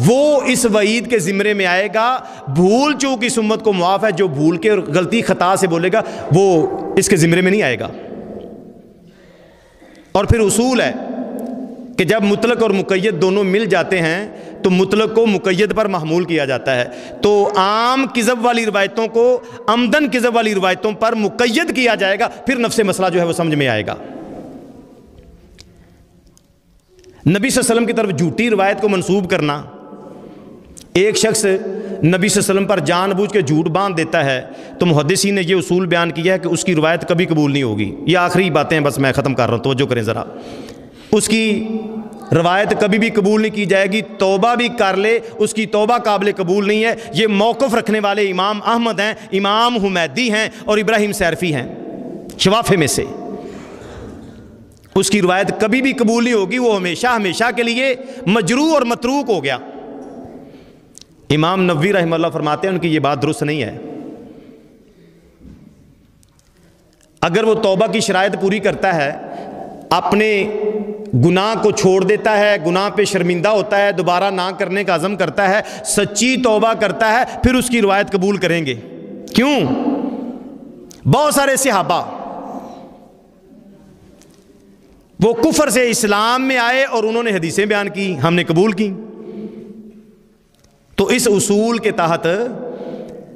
وہ اس وعید کے زمرے میں آئے گا. بھول چوک اس امت کو معاف ہے، جو بھول کے اور غلطی خطا سے بولے گا وہ اس کے زمرے میں نہیں آئے گا. اور پھر اصول ہے کہ جب مطلق اور مقید دونوں مل جاتے ہیں تو مطلق کو مقید پر محمول کیا جاتا ہے. تو عام کذب والی روایتوں کو عمدن کذب والی روایتوں پر مقید کیا جائے گا, پھر نفس مسئلہ جو ہے وہ سمجھ میں آئے گا. نبی صلی اللہ علیہ وسلم کی طرف جھوٹی روایت کو منسوب کرنا, ایک شخص نبی صلی اللہ علیہ وسلم پر جان بوجھ کے جھوٹ باندھ دیتا ہے تو محدثین نے یہ اصول بیان کیا ہے کہ اس کی روایت کبھی قبول نہیں ہوگی. یہ آخری باتیں ہیں, بس میں ختم کر رہا ہوں, توجہ کریں ذرا. اس کی روایت کبھی بھی قبول نہیں کی جائے گی, توبہ بھی کر لے اس کی توبہ قابل قبول نہیں ہے. یہ موقف رکھنے والے امام احمد ہیں, امام حمیدی ہیں اور ابراہیم سیرفی ہیں شوافے میں سے. اس کی روایت کبھی بھی قبول نہیں ہوگی, وہ ہمیشہ ہمیشہ کے لیے مجروح اور متروک ہو گیا. امام نووی رحمہ اللہ فرماتے ہیں ان کی یہ بات درست نہیں ہے. اگر وہ توبہ کی شرائط پوری کرتا ہے, اپنے گناہ کو چھوڑ دیتا ہے, گناہ پہ شرمندہ ہوتا ہے, دوبارہ نہ کرنے کا عزم کرتا ہے, سچی توبہ کرتا ہے, پھر اس کی روایت قبول کریں گے. کیوں؟ بہت سارے صحابہ وہ کفر سے اسلام میں آئے اور انہوں نے حدیثیں بیان کی, ہم نے قبول کی. تو اس اصول کے تحت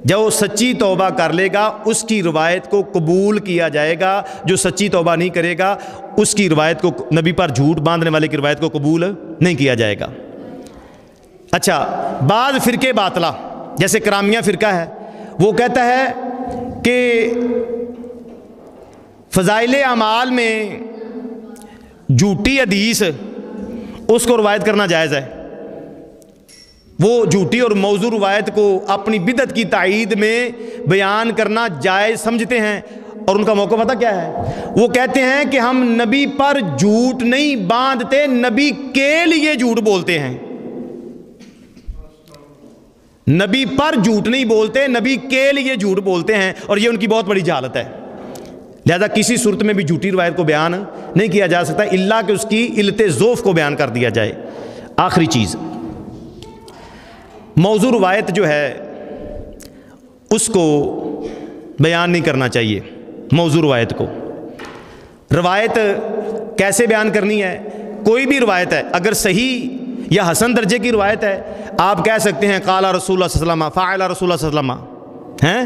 جب وہ سچی توبہ کر لے گا اس کی روایت کو قبول کیا جائے گا, جو سچی توبہ نہیں کرے گا اس کی روایت کو, نبی پر جھوٹ باندھنے والے کی روایت کو قبول نہیں کیا جائے گا. اچھا, بعض فرقے باطلہ جیسے کرامیہ فرقہ ہے, وہ کہتا ہے کہ فضائل اعمال میں جھوٹی حدیث اس کو روایت کرنا جائز ہے. وہ جھوٹی اور موضوع روایت کو اپنی بدعت کی تائید میں بیان کرنا جائز سمجھتے ہیں, اور ان کا موقع پتہ کیا ہے؟ وہ کہتے ہیں کہ ہم نبی پر جھوٹ نہیں باندھتے, نبی کے لیے جھوٹ بولتے ہیں. نبی پر جھوٹ نہیں بولتے, نبی کے لیے جھوٹ بولتے ہیں, اور یہ ان کی بہت بڑی جہالت ہے. لہذا کسی صورت میں بھی جھوٹی روایت کو بیان نہیں کیا جا سکتا الا کہ اس کی علت ذوف کو بیان کر دیا جائے. آخری چیز, موضوع روایت جو ہے اس کو بیان نہیں کرنا چاہیے. موضوع روایت کو, روایت کیسے بیان کرنی ہے؟ کوئی بھی روایت ہے, اگر صحیح یا حسن درجے کی روایت ہے, آپ کہہ سکتے ہیں قال رسول اللہ صلی اللہ علیہ وسلم, فعل رسول اللہ صلی اللہ علیہ وسلم, ہیں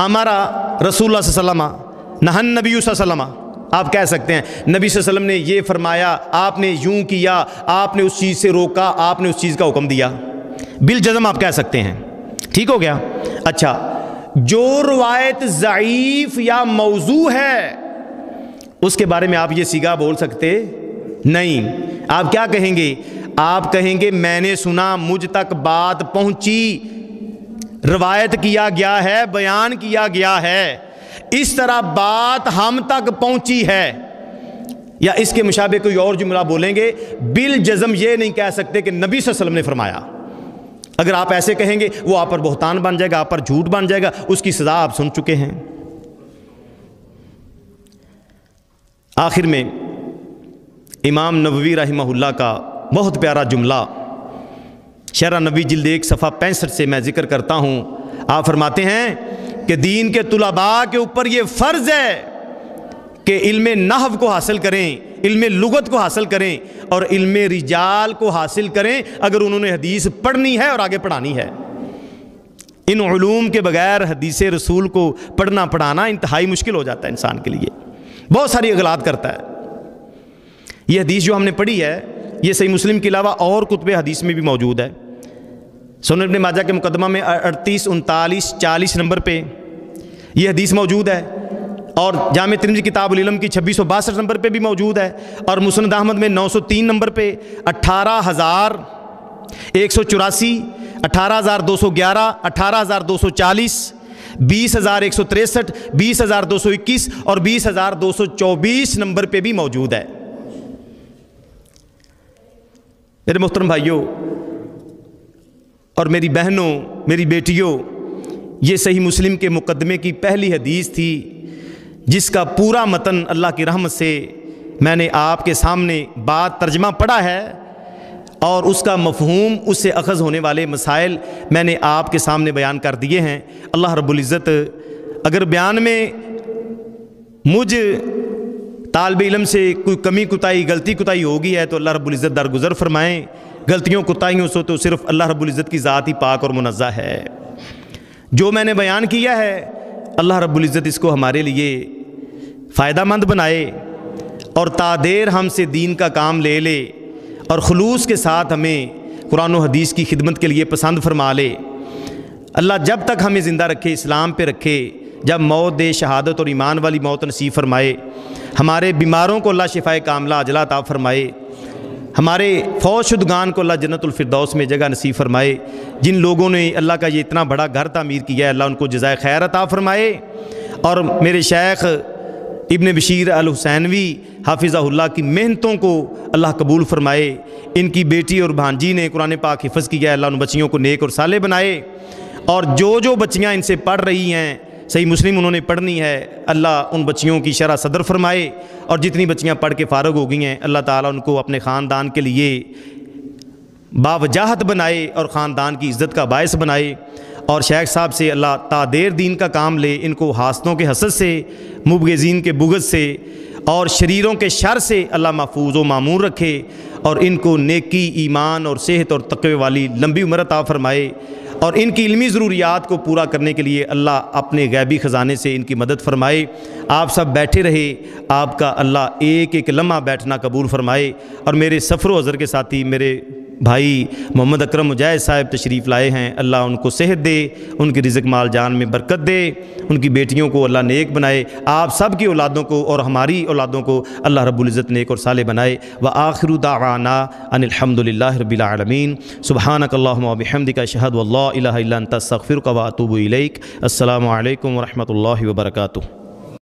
امرا رسول اللہ صلی اللہ علیہ وسلم, نہن نبی صلی اللہ علیہ وسلم. آپ کہہ سکتے ہیں نبی صلی اللہ علیہ وسلم نے یہ فرمایا, آپ نے یوں کیا, آپ نے اس چیز سے روکا, آپ نے اس چیز کا حکم دیا. بالجزم آپ کہہ سکتے ہیں. ٹھیک ہو گیا. اچھا, جو روایت ضعیف یا موضوع ہے اس کے بارے میں آپ یہ صیغہ بول سکتے نہیں. آپ کیا کہیں گے؟ آپ کہیں گے میں نے سنا, مجھ تک بات پہنچی, روایت کیا گیا ہے, بیان کیا گیا ہے, اس طرح بات ہم تک پہنچی ہے. یا اس کے مشابہ کوئی اور جملہ بولیں گے. بالجزم یہ نہیں کہہ سکتے کہ نبی صلی اللہ علیہ وسلم نے فرمایا. اگر آپ ایسے کہیں گے وہ آپ پر بہتان بن جائے گا, آپ پر جھوٹ بن جائے گا, اس کی سزا آپ سن چکے ہیں. آخر میں امام نووی رحمہ اللہ کا بہت پیارا جملہ شرح نبوی جلد 1 صفحہ 65 سے میں ذکر کرتا ہوں. آپ فرماتے ہیں کہ دین کے طلباء کے اوپر یہ فرض ہے کہ علم نحو کو حاصل کریں, علم لغت کو حاصل کریں, اور علم رجال کو حاصل کریں اگر انہوں نے حدیث پڑھنی ہے اور آگے پڑھانی ہے. ان علوم کے بغیر حدیث رسول کو پڑھنا پڑھانا انتہائی مشکل ہو جاتا ہے انسان کے لیے, بہت ساری اغلاط کرتا ہے. یہ حدیث جو ہم نے پڑھی ہے یہ صحیح مسلم کے علاوہ اور کتب حدیث میں بھی موجود ہے. سنن ابن ماجہ کے مقدمہ میں 38, 39, 40 نمبر پہ یہ حدیث موجود ہے, اور جامع ترمذی کتاب العلم کی 2662 نمبر پہ بھی موجود ہے, اور مسند احمد میں 903 نمبر پہ, 18184, 18211, 18240, 20163, 20221 اور 20224 نمبر پہ بھی موجود ہے. میرے محترم بھائیوں اور میری بہنوں, میری بیٹیوں, یہ صحیح مسلم کے مقدمے کی پہلی حدیث تھی جس کا پورا متن اللہ کی رحمت سے میں نے آپ کے سامنے بات ترجمہ پڑھا ہے, اور اس کا مفہوم, اس سے اخذ ہونے والے مسائل میں نے آپ کے سامنے بیان کر دیے ہیں. اللہ رب العزت اگر بیان میں مجھ طالب علم سے کوئی کمی کوتاہی, غلطی کوتاہی ہوگی ہے تو اللہ رب العزت درگزر فرمائیں. غلطیوں کوتاہیوں سے تو صرف اللہ رب العزت کی ذات ہی پاک اور منزہ ہے۔ جو میں نے بیان کیا ہے اللہ رب العزت اس کو ہمارے لیے فائدہ مند بنائے اور تا دیر ہم سے دین کا کام لے لے اور خلوص کے ساتھ ہمیں قرآن و حدیث کی خدمت کے لیے پسند فرما لے۔ اللہ جب تک ہمیں زندہ رکھے، اسلام پہ رکھے، جب موت دے شہادت اور ایمان والی موت نصیب فرمائے، ہمارے بیماروں کو اللہ شفائے کاملہ عاجلہ عطا فرمائے، ہمارے فوت شدگان کو اللہ جنت الفردوس میں جگہ نصیب فرمائے، جن لوگوں نے اللہ کا یہ اتنا بڑا گھر تعمیر کیا ہے اللہ ان کو جزائے خیر عطا فرمائے، اور میرے شیخ ابن بشیر الحسینوی حافظہ اللہ کی محنتوں کو اللہ قبول فرمائے۔ ان کی بیٹی اور بھانجی نے قرآن پاک حفظ کیا ہے، اللہ ان بچیوں کو نیک اور صالح بنائے، اور جو بچیاں ان سے پڑھ رہی ہیں صحیح مسلم انہوں نے پڑھنی ہے، اللہ ان بچیوں کی شرح صدر فرمائے، اور جتنی بچیاں پڑھ کے فارغ ہو گئی ہیں اللہ تعالیٰ ان کو اپنے خاندان کے لیے باوجاہت بنائے اور خاندان کی عزت کا باعث بنائے، اور شیخ صاحب سے اللہ تا دیر دین کا کام لے، ان کو حاسدوں کے حسد سے، مبغضین کے بغض سے اور شریروں کے شر سے اللہ محفوظ و معمور رکھے، اور ان کو نیکی، ایمان اور صحت اور تقوی والی لمبی عمر عطا فرمائے، اور ان کی علمی ضروریات کو پورا کرنے کے لیے اللہ اپنے غیبی خزانے سے ان کی مدد فرمائے۔ آپ سب بیٹھے رہے، آپ کا اللہ ایک ایک لمحہ بیٹھنا قبول فرمائے، اور میرے سفر و حضر کے ساتھی میرے بھائی محمد اکرم مجاہد صاحب تشریف لائے ہیں، اللہ ان کو صحت دے، ان کی رزق مال جان میں برکت دے، ان کی بیٹیوں کو اللہ نیک بنائے، آپ سب کی اولادوں کو اور ہماری اولادوں کو اللہ رب العزت نیک اور صالح بنائے۔ وآخر دعوانا ان الحمد للہ رب العالمین، سبحانک اللہم وبحمدک اشہد ان لا الہ الا انت استغفرک واتوب الیک۔ السلام علیکم ورحمۃ اللہ وبرکاتہ۔